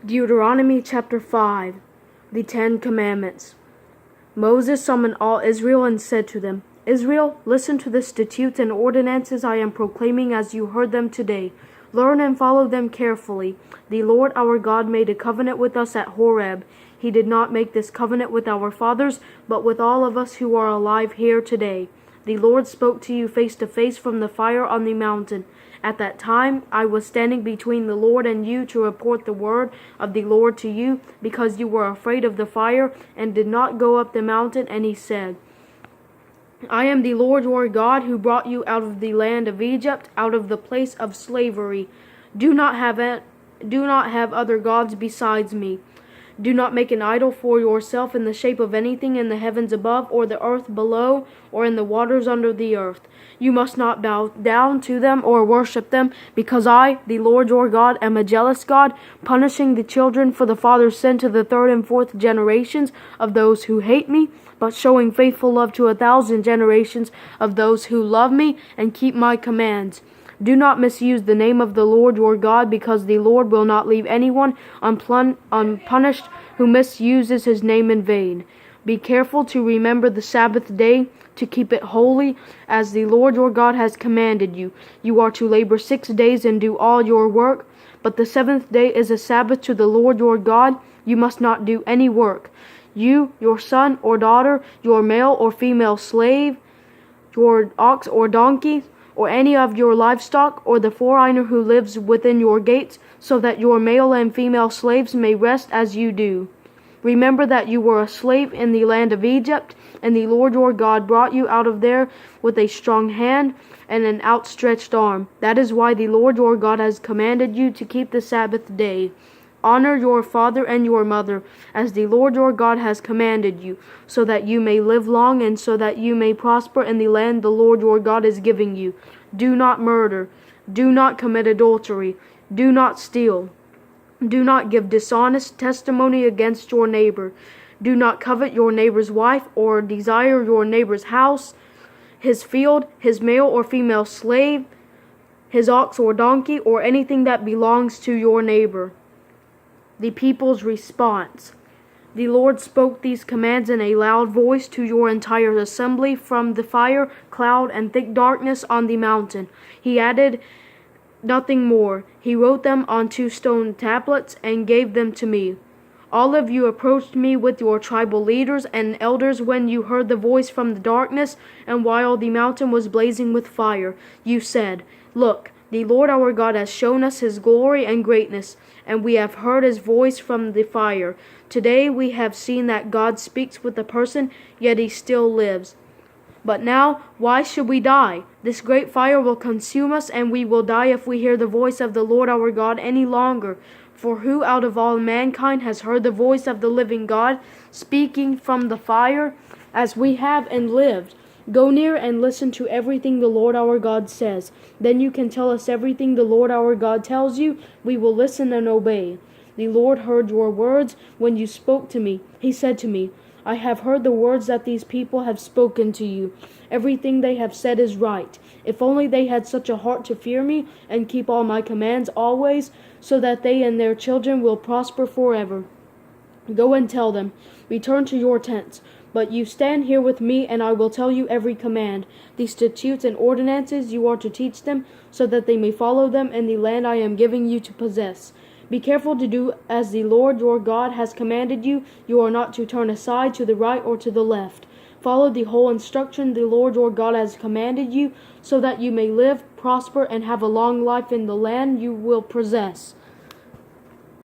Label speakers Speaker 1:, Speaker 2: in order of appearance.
Speaker 1: Deuteronomy Chapter 5. The Ten Commandments. Moses summoned all Israel and said to them, Israel, listen to the statutes and ordinances I am proclaiming as you heard them today. Learn and follow them carefully. The Lord our God made a covenant with us at Horeb. He did not make this covenant with our fathers, but with all of us who are alive here today. The Lord spoke to you face to face from the fire on the mountain. At that time I was standing between the Lord and you to report the word of the Lord to you, because you were afraid of the fire and did not go up the mountain. And he said, I am the Lord your God who brought you out of the land of Egypt, out of the place of slavery. Do not have other gods besides me. Do not make an idol for yourself in the shape of anything in the heavens above, or the earth below, or in the waters under the earth. You must not bow down to them or worship them, because I, the Lord your God, am a jealous God, punishing the children for the father's sin to the third and fourth generations of those who hate me, but showing faithful love to 1,000 generations of those who love me and keep my commands. Do not misuse the name of the Lord your God, because the Lord will not leave anyone unpunished who misuses his name in vain. Be careful to remember the Sabbath day, to keep it holy, as the Lord your God has commanded you. You are to labor 6 days and do all your work, but the seventh day is a Sabbath to the Lord your God. You must not do any work. You, your son or daughter, your male or female slave, your ox or donkey, or any of your livestock, or the foreigner who lives within your gates, so that your male and female slaves may rest as you do. Remember that you were a slave in the land of Egypt, and the Lord your God brought you out of there with a strong hand and an outstretched arm. That is why the Lord your God has commanded you to keep the Sabbath day. Honor your father and your mother, as the Lord your God has commanded you, so that you may live long and so that you may prosper in the land the Lord your God is giving you. Do not murder. Do not commit adultery. Do not steal. Do not give dishonest testimony against your neighbor. Do not covet your neighbor's wife or desire your neighbor's house, his field, his male or female slave, his ox or donkey, or anything that belongs to your neighbor. The people's response. The Lord spoke these commands in a loud voice to your entire assembly from the fire, cloud, and thick darkness on the mountain. He added nothing more. He wrote them on 2 stone tablets and gave them to me. All of you approached me with your tribal leaders and elders when you heard the voice from the darkness, and while the mountain was blazing with fire. You said, Look, the Lord our God has shown us his glory and greatness, and we have heard his voice from the fire. Today we have seen that God speaks with a person, yet he still lives. But now, why should we die? This great fire will consume us, and we will die if we hear the voice of the Lord our God any longer. For who out of all mankind has heard the voice of the living God speaking from the fire, as we have, and lived? Go near and listen to everything the Lord our God says. Then you can tell us everything the Lord our God tells you. We will listen and obey. The Lord heard your words when you spoke to me. He said to me, I have heard the words that these people have spoken to you. Everything they have said is right. If only they had such a heart to fear me and keep all my commands always, so that they and their children will prosper forever. Go and tell them, return to your tents. But you stand here with me, and I will tell you every command. The statutes and ordinances you are to teach them, so that they may follow them in the land I am giving you to possess. Be careful to do as the Lord your God has commanded you. You are not to turn aside to the right or to the left. Follow the whole instruction the Lord your God has commanded you, so that you may live, prosper, and have a long life in the land you will possess.